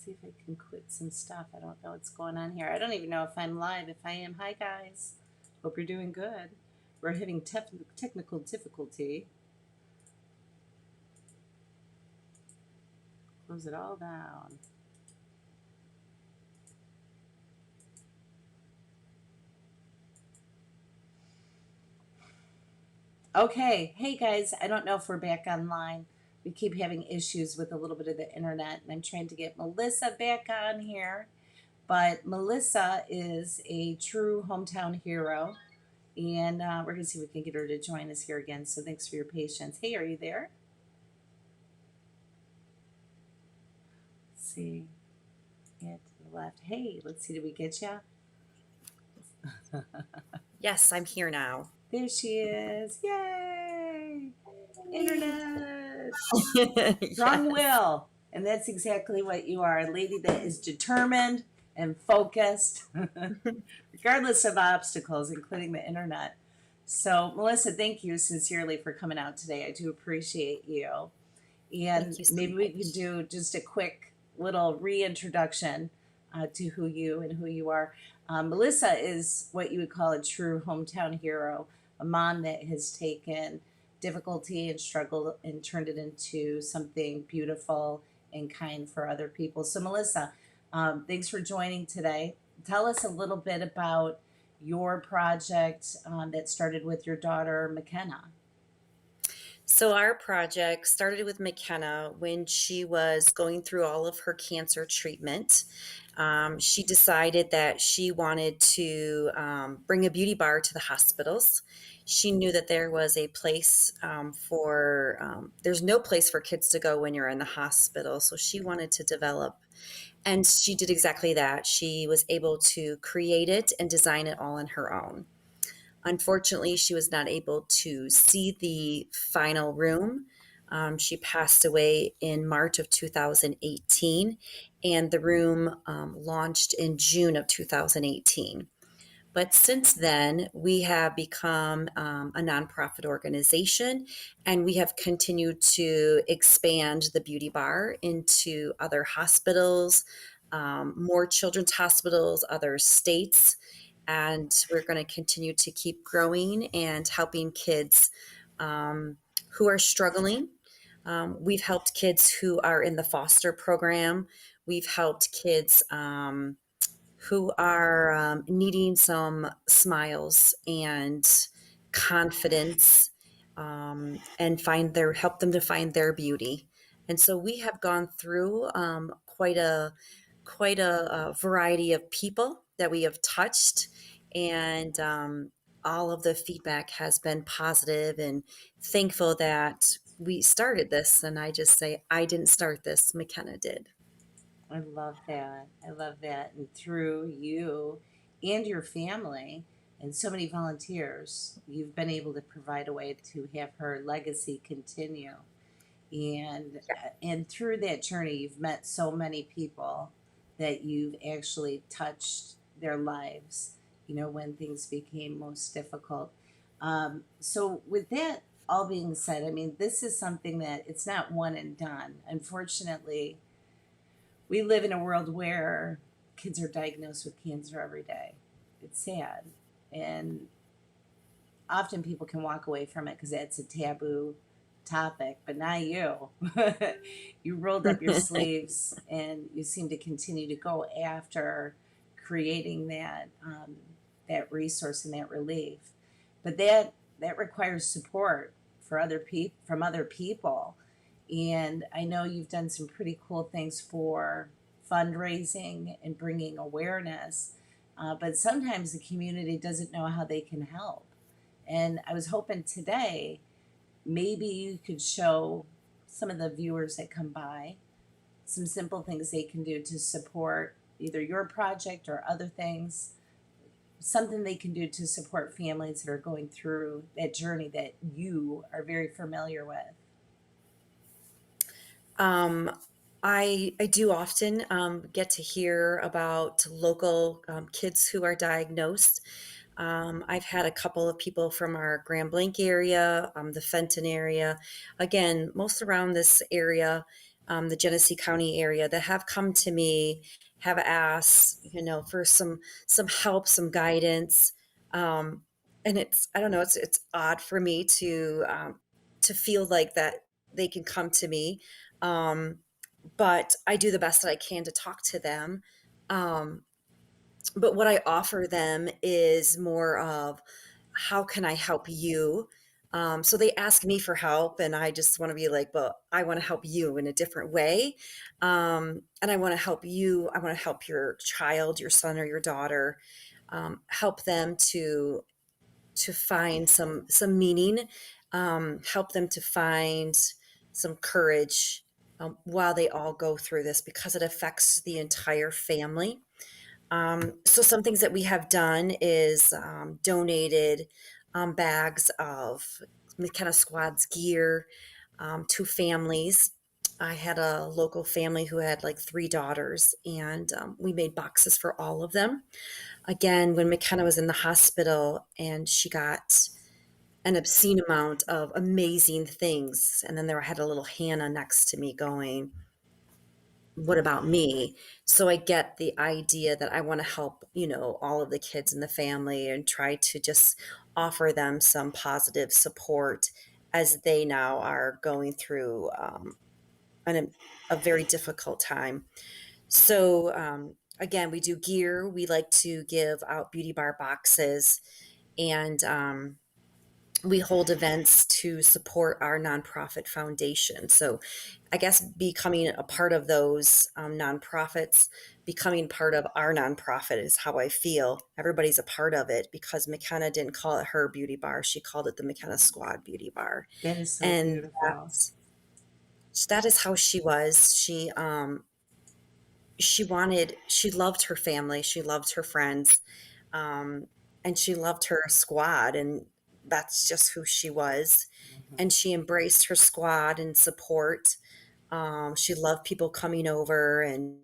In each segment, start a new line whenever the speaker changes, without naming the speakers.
see if I can quit some stuff. I don't know what's going on here. I don't even know if I'm live. If I am, hi guys. Hope you're doing good. We're having technical difficulty. Close it all down. Okay, hey guys, I don't know if we're back online. We keep having issues with a little bit of the internet, and I'm trying to get Melissa back on here. But Melissa is a true hometown hero, and we're going to see if we can get her to join us here again. So thanks for your patience. Hey, are you there? Let's see. Yeah, to the left. Hey, let's see. Did we get you?
Yes, I'm here now.
There she is. Yay! Internet. Strong
Yes.
will. And that's exactly what you are, a lady that is determined and focused, regardless of obstacles, including the internet. So, Melissa, thank you sincerely for coming out today. I do appreciate you.
Thank
And
you so
maybe we could
much.
do just a quick little reintroduction to who you and who you are. Melissa is what you would call a true hometown hero, a mom that has taken difficulty and struggle and turned it into something beautiful and kind for other people. So, Melissa, thanks for joining today. Tell us a little bit about your project that started with your daughter, McKenna.
So, our project started with McKenna when she was going through all of her cancer treatment. She decided that she wanted to bring a beauty bar to the hospitals. She knew that there was a place there's no place for kids to go when you're in the hospital. So, she wanted to develop, and she did exactly that. She was able to create it and design it all on her own. Unfortunately, she was not able to see the final room. She passed away in March of 2018, and the room launched in June of 2018. But since then, we have become a nonprofit organization, and we have continued to expand the beauty bar into other hospitals, more children's hospitals, other states, and we're going to continue to keep growing and helping kids um, who are struggling. We've helped kids who are in the foster program. We've helped kids who are needing some smiles and confidence, and help them to find their beauty. And so we have gone through quite a variety of people that we have touched, and all of the feedback has been positive, and thankful that we started this. And I just say, I didn't start this, McKenna did.
I love that. I love that. And through you and your family and so many volunteers, you've been able to provide a way to have her legacy continue. And through that journey, you've met so many people that you've actually touched their lives. You know, when things became most difficult. So with that all being said, I mean, this is something that it's not one and done. Unfortunately, we live in a world where kids are diagnosed with cancer every day. It's sad. And often people can walk away from it because it's a taboo topic, but not you. You rolled up your sleeves and you seem to continue to go after creating that resource and that relief. But that requires support for from other people. And I know you've done some pretty cool things for fundraising and bringing awareness. But sometimes the community doesn't know how they can help. And I was hoping today maybe you could show some of the viewers that come by some simple things they can do to support either your project or other things, something they can do to support families that are going through that journey that you are very familiar with.
Um, I do often get to hear about local kids who are diagnosed. I've had a couple of people from our Grand Blanc area, the Fenton area, again, most around this area. the Genesee County area that have come to me, have asked, for some help, some guidance. Um, and it's, I don't know, it's odd for me to feel like that they can come to me. Um, but I do the best that I can to talk to them. Um, but what I offer them is more of, how can I help you? So they ask me for help, and I just want to be like, well, I want to help you in a different way. And I want to help you. I want to help your child, your son or your daughter, help them to find some meaning, help them to find some courage while they all go through this, because it affects the entire family. So some things that we have done is donated bags of McKenna Squad's gear to families. I had a local family who had like three daughters, and we made boxes for all of them. Again, when McKenna was in the hospital and she got an obscene amount of amazing things, and then there I had a little Hannah next to me going, what about me? So I get the idea that I want to help, all of the kids in the family and try to just offer them some positive support as they now are going through a very difficult time. So, again, we do gear. We like to give out beauty bar boxes, and we hold events to support our nonprofit foundation. So, I guess becoming a part of those nonprofits, becoming part of our nonprofit is how I feel. Everybody's a part of it because McKenna didn't call it her beauty bar; she called it the McKenna Squad Beauty Bar,
That is so
and
beautiful.
that is how she was. She loved her family, she loved her friends, um, and she loved her squad, and that's just who she was.
Mhm.
And she embraced her squad and support. She loved people coming over and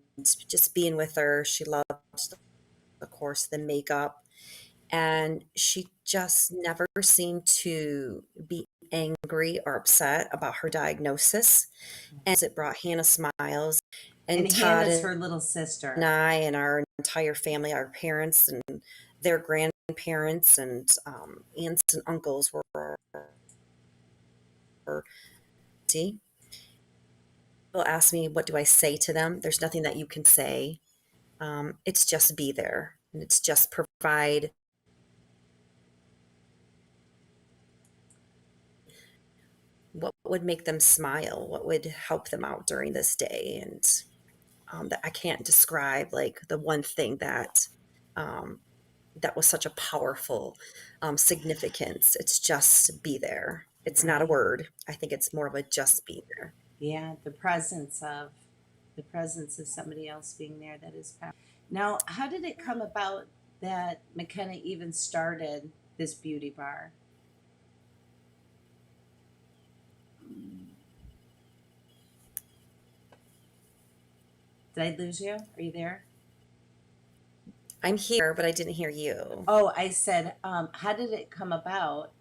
just being with her. She loved, of course, the makeup, and she just never seemed to be angry or upset about her diagnosis. And it brought Hannah smiles,
And
and Todd
Hannah's
and
her little sister.
I and our entire family, our parents and their grandparents and aunts and uncles were see. People ask me, what do I say to them? There's nothing that you can say. It's just be there, and it's just provide what would make them smile, what would help them out during this day. And that I can't describe, like the one thing um, that was such a powerful significance. It's just be there. It's not a
Right.
word. I think it's more of a just be there.
Yeah, the presence of somebody else being there, that is powerful. Now, how did it come about that McKenna even started this beauty bar? Did I lose you? Are you there?
I'm here, but I didn't hear you.
Oh, I said, how did it come about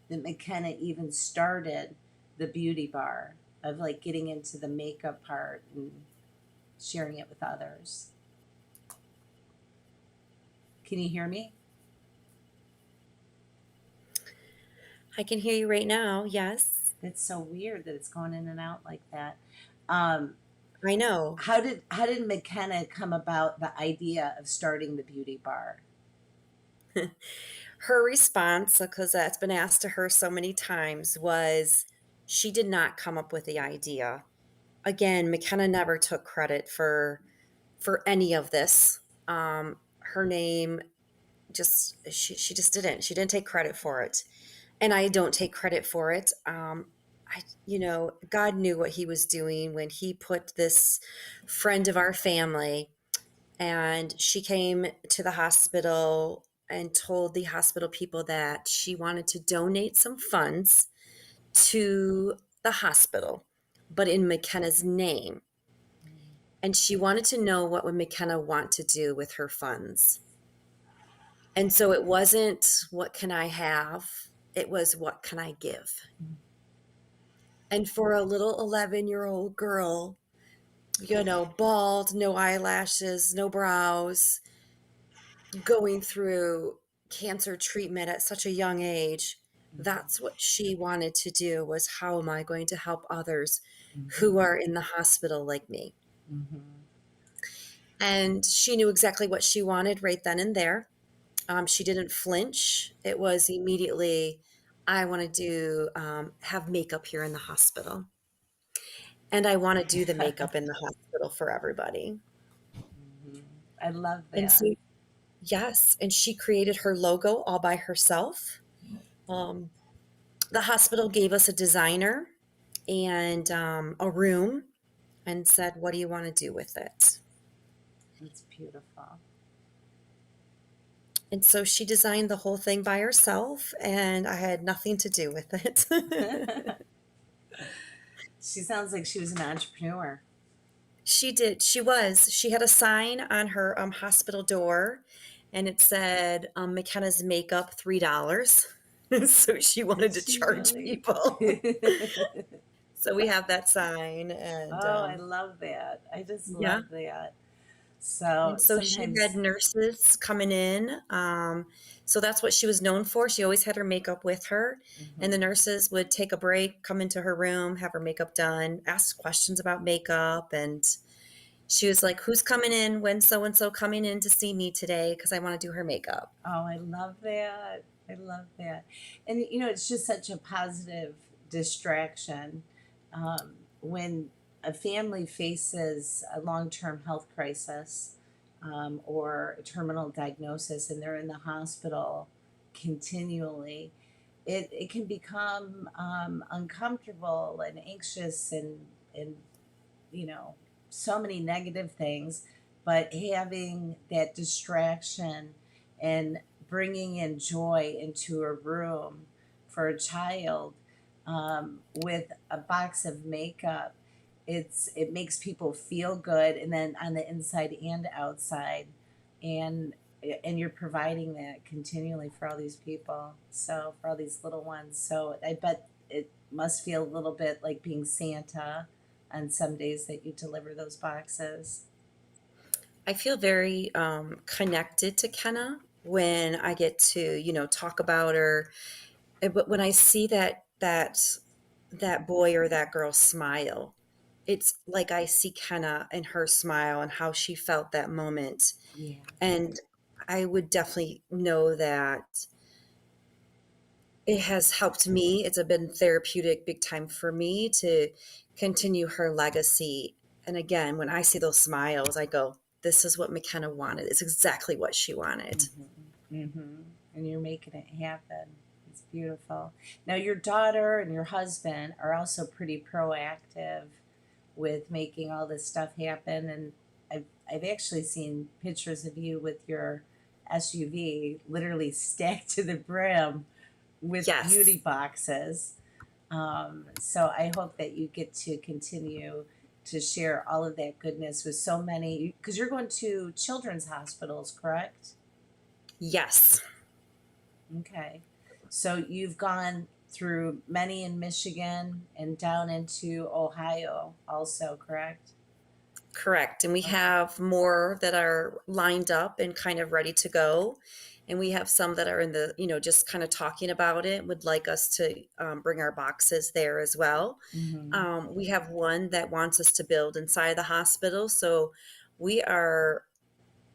that McKenna even started the beauty bar of like getting into the makeup part and sharing it with others? Can you hear me?
I can hear you right now. Yes,
That's so weird that it's going in and out like that. Um,
I know.
how did McKenna come about the idea of starting the beauty bar?
Her response, because that's been asked to her so many times, was she did not come up with the idea. Again, McKenna never took credit for any of this. Her name just she just didn't. She didn't take credit for it, and I don't take credit for it. God knew what He was doing when He put this friend of our family, and she came to the hospital and told the hospital people that she wanted to donate some funds to the hospital, but in McKenna's name. And she wanted to know what would McKenna want to do with her funds. And so it wasn't, what can I have? It was, what can I give? And for a little 11-year-old girl bald, no eyelashes, no brows, going through cancer treatment at such a young age. That's
Mhm.
what she wanted to do, was how am I going to help others who
Mhm.
are in the hospital like me?
Mhm.
And she knew exactly what she wanted right then and there. She didn't flinch. It was immediately, I want to have makeup here in the hospital. And I want to do the makeup in the hospital for everybody.
Mhm. I love
And
that.
so, yes, and she created her logo all by herself. Um, the hospital gave us a designer and a room and said, what do you want to do with it?
It's beautiful.
And so she designed the whole thing by herself, and I had nothing to do with it.
She sounds like she was an entrepreneur.
She did. She was. She had a sign on her hospital door, and it said McKenna's makeup $3. So she
Did
wanted to
she
charge
really?
people. So we have that sign, and
Oh, I love that. I just
yeah.
love that. So
And so she had
sometimes,
nurses coming in. So that's what she was known for. She always had her makeup with her, and the
mhm.
nurses would take a break, come into her room, have her makeup done, ask questions about makeup, and she was like, "Who's coming in? When so and so coming in to see me today? Because I want to do her makeup."
Oh, I love that. I love that. And it's just such a positive distraction when a family faces a long term health crisis or a terminal diagnosis and they're in the hospital continually. It can become uncomfortable and anxious and you know, so many negative things, but having that distraction and bringing in joy into a room for a child with a box of makeup, it makes people feel good, and then on the inside and outside, and and you're providing that continually for all these people, so for all these little ones. So I bet it must feel a little bit like being Santa on some days that you deliver those boxes.
I feel very connected to Kenna when I get to, talk about her. But when I see that boy or that girl smile, it's like I see Kenna and her smile and how she felt that moment.
Yeah.
And I would definitely know that it has helped me. It's been therapeutic big time for me to continue her legacy. And again, when I see those smiles, I go, this is what McKenna wanted. It's exactly what she wanted.
Mm-hmm. Mm-hmm. And you're making it happen. It's beautiful. Now, your daughter and your husband are also pretty proactive with making all this stuff happen. And I've actually seen pictures of you with your SUV literally stacked to the brim with beauty
Yes.
boxes. So I hope that you get to continue to share all of that goodness with so many, because you're going to children's hospitals, correct?
Yes.
Okay. So you've gone through many in Michigan and down into Ohio also, correct?
Correct. And we
Okay.
have more that are lined up and kind of ready to go. And we have some that are in the, just kind of talking about it, would like us to bring our boxes there as well.
Mm-hmm.
We have one that wants us to build inside the hospital. So we are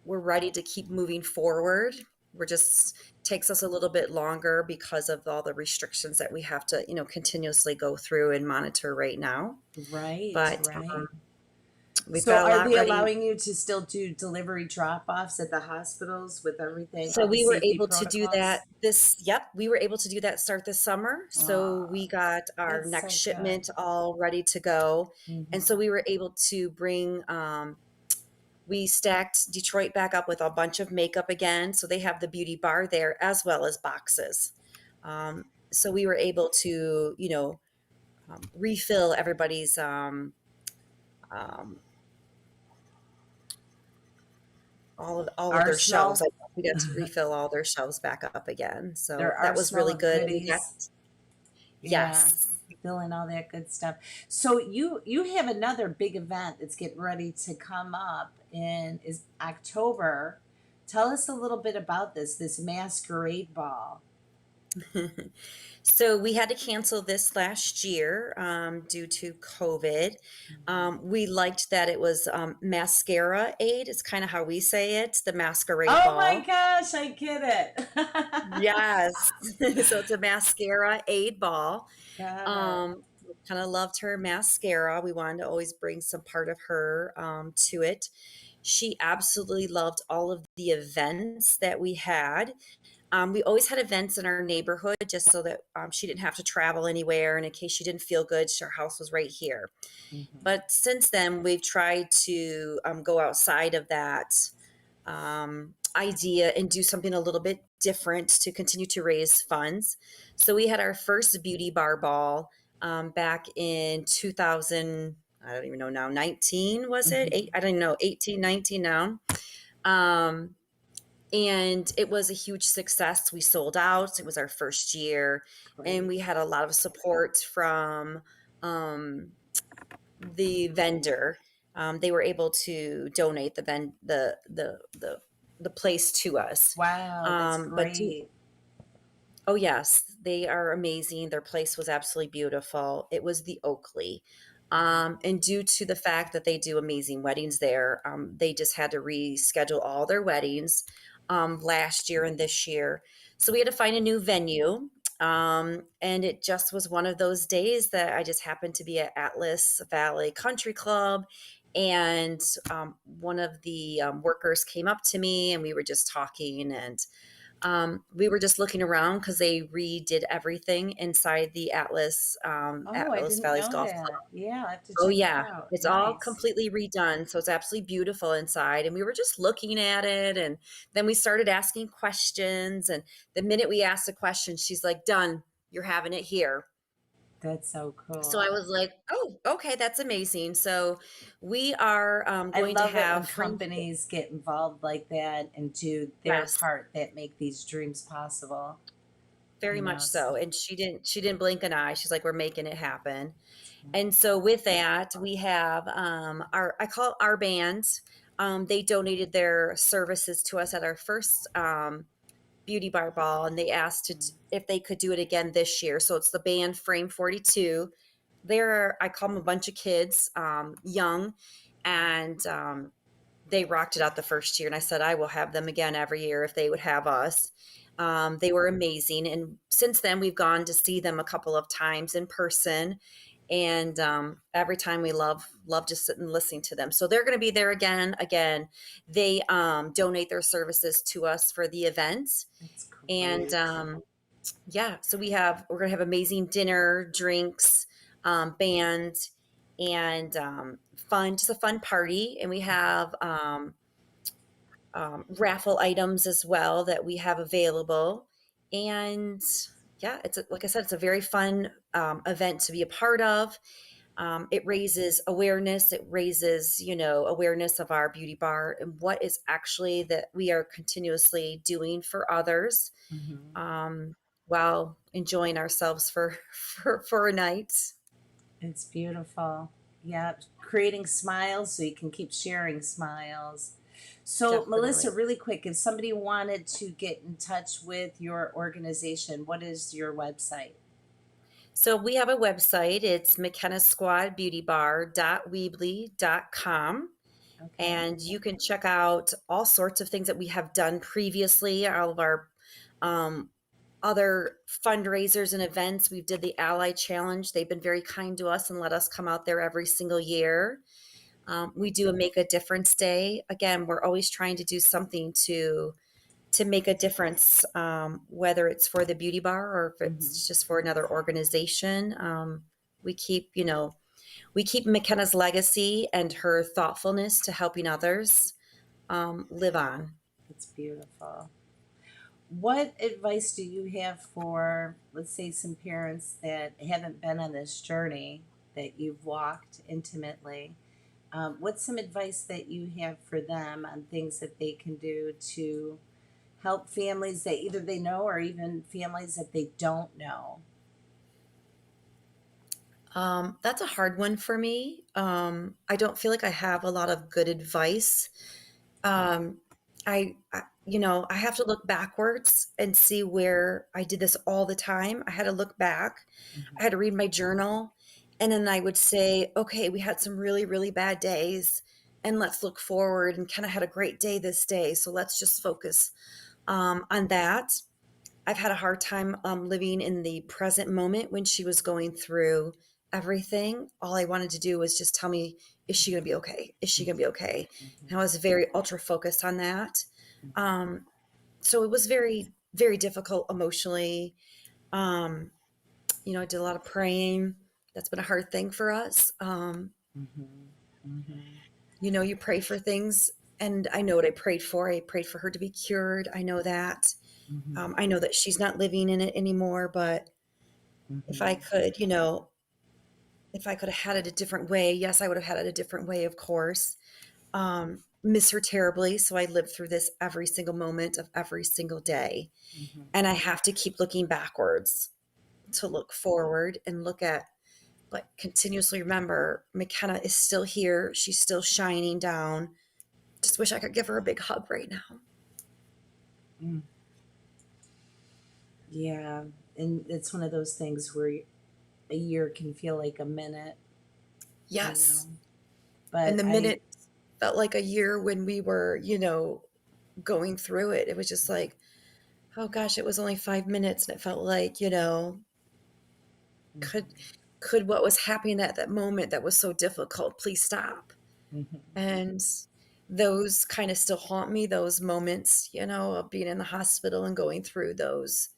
we're ready to keep moving forward. We're just takes us a little bit longer because of all the restrictions that we have to, continuously go through and monitor right now.
Right,
But
right.
we've
So
got a
are
lot
they
ready.
allowing you to still do delivery drop-offs at the hospitals with everything,
So
all the
we were
safety
able to do that
protocols?
we were able to do that start this summer. So
Ah,
we got our
that's
next
so good.
shipment all ready to go. And so
Mm-hmm.
we were able to we stacked Detroit back up with a bunch of makeup again. So they have the beauty bar there as well as boxes. So we were able to, refill everybody's um, all of their shelves.
Arsenal,
We got to refill all their shelves back up again.
their
So that was
arsenal
really
of
good. And we got
goodies. Yeah.
yes.
feeling all that good stuff. So you have another big event that's getting ready to come up in is October. Tell us a little bit about this masquerade ball.
So we had to cancel this last year due to COVID.
Mhm.
We liked that it was mascara aid. It's kind of how we say it, the masquerade
Oh my
ball.
gosh, I get it.
Yes. So it's a mascara aid ball.
Got it.
Kind of loved her mascara. We wanted to always bring some part of her to it. She absolutely loved all of the events that we had. We always had events in our neighborhood just so that she didn't have to travel anywhere. And in case she didn't feel good, our house was right here.
Mhm.
But since then, we've tried to go outside of that idea and do something a little bit different to continue to raise funds. So we had our first beauty bar ball back in 2000. I don't even know now, 19 was it?
Mhm.
I don't know, 18, 19 now. Um, and it was a huge success. We sold out. It was our first year, and
Great.
we had a lot of support from um, the vendor. They were able to donate the place to us.
Wow, that's
But
great.
Oh, yes, they are amazing. Their place was absolutely beautiful. It was the Oakley. And due to the fact that they do amazing weddings there, they just had to reschedule all their weddings last year and this year. So we had to find a new venue. And it just was one of those days that I just happened to be at Atlas Valley Country Club. And one of the workers came up to me and we were just talking. And we were just looking around because they redid everything inside the
Oh, I
Atlas
didn't
Valley's
know
golf club.
that. Yeah, I have to
Oh
check it
yeah,
out.
it's all
Nice.
completely redone, so it's absolutely beautiful inside. And we were just looking at it, and then we started asking questions. And the minute we asked a question, she's like, "Done. You're having it here."
That's so
So I
cool.
was like, "Oh, okay, that's amazing." So we are
I
going to
love it when
have frame.
companies get involved like that and do their
Yes.
part that make these dreams possible.
Very
You
much
know,
so. And she didn't blink an eye. She's like, we're making it happen.
so
And so with that, we have our I call it our band. They donated their services to us at our first beauty bar ball, and they asked if they could do it again this year. So it's the band Frame 42. I call them a bunch of kids, young, and they rocked it out the first year. And I said, I will have them again every year if they would have us. They were amazing. And since then, we've gone to see them a couple of times in person. And every time we love just sitting and listening to them. So they're going to be there again. Again, they donate their services to us for the event.
that's
And
great.
yeah, so we're going to have amazing dinner, drinks, band, and just a fun party. And we have raffle items as well that we have available. And yeah, like I said, it's a very fun event to be a part of. It raises awareness. It raises, awareness of our beauty bar and what is actually that we are continuously doing for others
Hmm.
um, while enjoying ourselves for a night.
It's beautiful. Yeah, creating smiles so you can keep sharing smiles. So, Melissa,
Definitely.
really quick, if somebody wanted to get in touch with your organization, what is your website?
So we have a website. It's mckenna.beautybar.weebly.com.
Okay.
And you can check out all sorts of things that we have done previously, all of our um, other fundraisers and events. We did the Ally Challenge. They've been very kind to us and let us come out there every single year. We do a Make a Difference Day. Again, we're always trying to do something to make a difference, whether it's for the beauty bar or if
Hmm.
it's just for another organization. We keep, we keep McKenna's legacy and her thoughtfulness to helping others live on.
It's beautiful. What advice do you have for, let's say, some parents that haven't been on this journey that you've walked intimately? What's some advice that you have for them on things that they can do to help families that either they know or even families that they don't know?
That's a hard one for me. I don't feel like I have a lot of good advice. Um, I have to look backwards and see where I did this all the time. I had to look back. I had to read my journal, and then I would say, okay, we had some really, really bad days, and let's look forward and kind of had a great day this day. So let's just focus on that. I've had a hard time living in the present moment when she was going through everything. All I wanted to do was just tell me, is she going to be okay? Is she going to be okay? And I was very ultra focused on that. Um, so it was very, very difficult emotionally. Um, I did a lot of praying. That's been a hard thing for us. You pray for things, and I know what I prayed for. I prayed for her to be cured. I know that. I know that she's not living in it anymore, but if I could, if I could have had it a different way, yes, I would have had it a different way, of course. Miss her terribly. So I lived through this every single moment of every single day. And I have to keep looking backwards to look forward and look at, but continuously remember McKenna is still here. She's still shining down. Just wish I could give her a big hug right now.
Yeah, and it's one of those things where a year can feel like a minute, you know.
Yes. And
But
the
I,
minute felt like a year when we were, going through it. It was just like, oh gosh, it was only 5 minutes, and it felt like, could could what was happening at that moment that was so difficult please stop? And those kind of still haunt me, those moments, of being in the hospital and going through those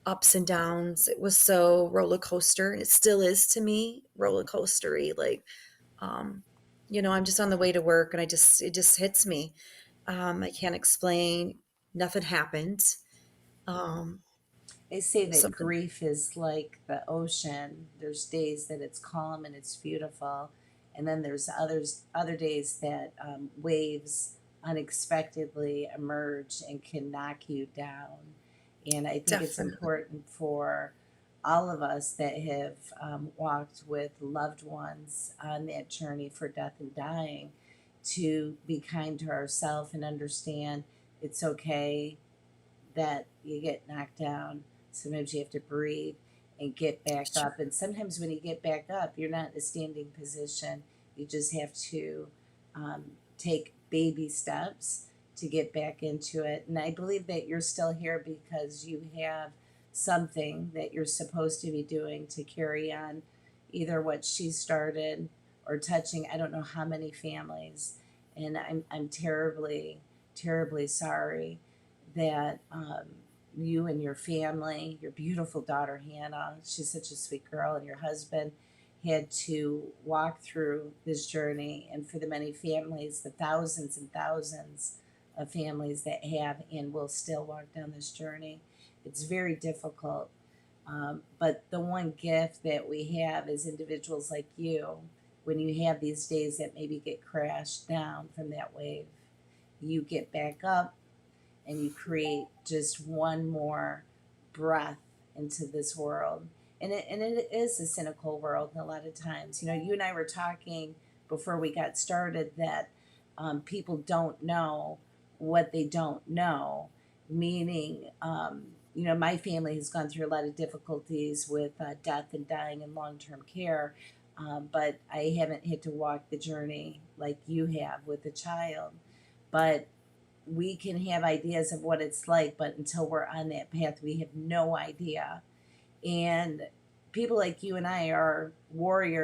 ups and downs. It was so roller coaster. It still is to me, roller coastery. Like, um, I'm just on the way to work, and it just hits me. I can't explain. Nothing happened. Um,
I say that
something
grief is like the ocean. There's days that it's calm and it's beautiful, and then there's other days that waves unexpectedly emerge and can knock you down. And I think it's
definitely
important for all of us that have walked with loved ones on that journey for death and dying to be kind to ourselves and understand it's okay that you get knocked down. Sometimes you have to breathe and get back
it's true.
up. And sometimes when you get back up, you're not in a standing position. You just have to take baby steps to get back into it. And I believe that you're still here because you have something that you're supposed to be doing to carry on either what she started or touching I don't know how many families. And I'm terribly, terribly sorry that you and your family, your beautiful daughter Hannah, she's such a sweet girl, and your husband had to walk through this journey. And for the many families, the thousands and thousands of families that have and will still walk down this journey, it's very difficult. But the one gift that we have as individuals like you, when you have these days that maybe get crashed down from that wave, you get back up and you create just one more breath into this world. And it is a cynical world a lot of times. You know, you and I were talking before we got started that people don't know what they don't know, meaning, my family has gone through a lot of difficulties with death and dying in long term care. But I haven't had to walk the journey like you have with a child. But we can have ideas of what it's like, but until we're on that path, we have no idea. And people like you and I are warriors